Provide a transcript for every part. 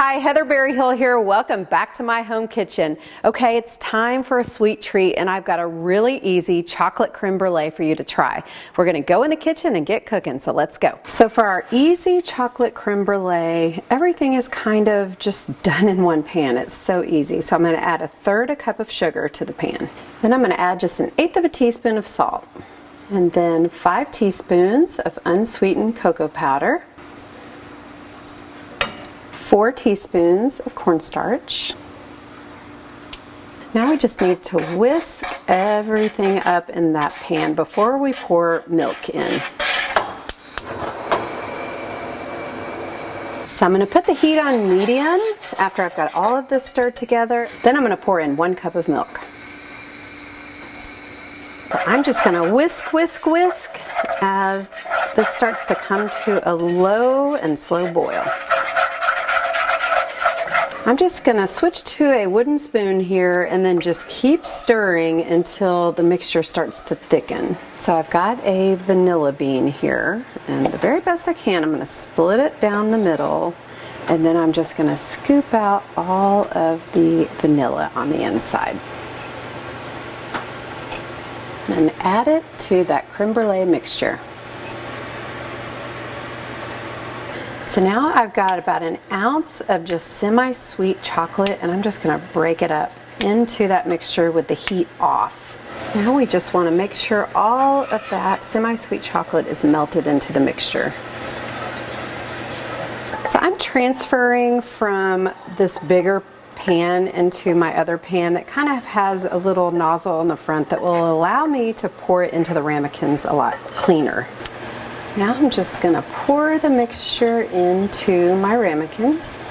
Hi, Heather Berryhill here. Welcome back to my home kitchen. Okay, it's time for a sweet treat, and I've got a really easy chocolate creme brulee for you to try. We're going to go in the kitchen and get cooking, so let's go. So for our easy chocolate creme brulee, everything is kind of just done in one pan. It's so easy. So I'm going to add 1/3 cup of sugar to the pan. Then I'm going to add just 1/8 teaspoon of salt, and then 5 teaspoons of unsweetened cocoa powder, 4 teaspoons of cornstarch. Now we just need to whisk everything up in that pan before we pour milk in. So I'm going to put the heat on medium after I've got all of this stirred together. Then I'm going to pour in 1 cup of milk. So I'm just going to whisk, whisk, whisk as this starts to come to a low and slow boil. I'm just going to switch to a wooden spoon here and then just keep stirring until the mixture starts to thicken. So I've got a vanilla bean here, and the very best I can, I'm going to split it down the middle, and then I'm just going to scoop out all of the vanilla on the inside. And add it to that creme brulee mixture. So now I've got about 1 ounce of just semi-sweet chocolate, and I'm just going to break it up into that mixture with the heat off. Now we just want to make sure all of that semi-sweet chocolate is melted into the mixture. So I'm transferring from this bigger pan into my other pan that kind of has a little nozzle on the front that will allow me to pour it into the ramekins a lot cleaner. Now I'm just going to pour the mixture into my ramekins.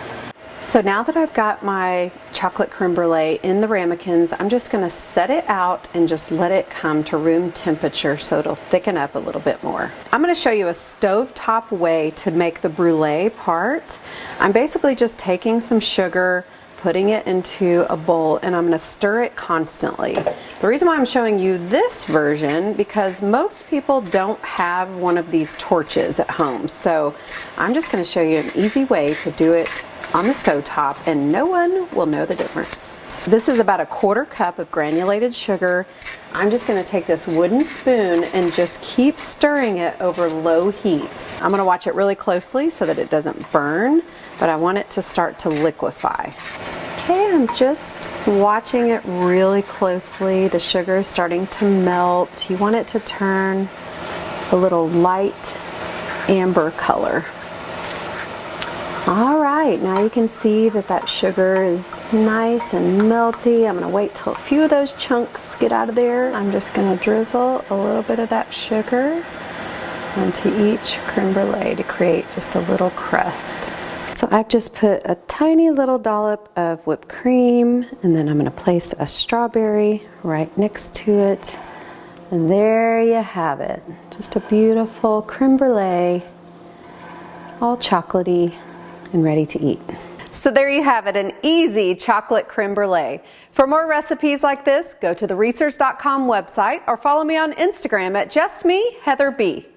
So now that I've got my chocolate creme brulee in the ramekins, I'm just going to set it out and just let it come to room temperature so it'll thicken up a little bit more. I'm going to show you a stovetop way to make the brulee part. I'm basically just taking some sugar, putting it into a bowl, and I'm going to stir it constantly. The reason why I'm showing you this version, because most people don't have one of these torches at home. So I'm just going to show you an easy way to do it on the stovetop, and no one will know the difference. This is about 1/4 cup of granulated sugar. I'm just going to take this wooden spoon and just keep stirring it over low heat. I'm going to watch it really closely so that it doesn't burn, but I want it to start to liquefy. Okay, I'm just watching it really closely. The sugar is starting to melt. You want it to turn a little light amber color. All right, now you can see that that sugar is nice and melty. I'm going to wait till a few of those chunks get out of there. I'm just going to drizzle a little bit of that sugar onto each creme brulee to create just a little crust. So I've just put a tiny little dollop of whipped cream, and then I'm going to place a strawberry right next to it. And there you have it. Just a beautiful creme brulee, all chocolatey and ready to eat. So there you have it, an easy chocolate creme brulee. For more recipes like this, go to the research.com website or follow me on Instagram at justme, Heather B.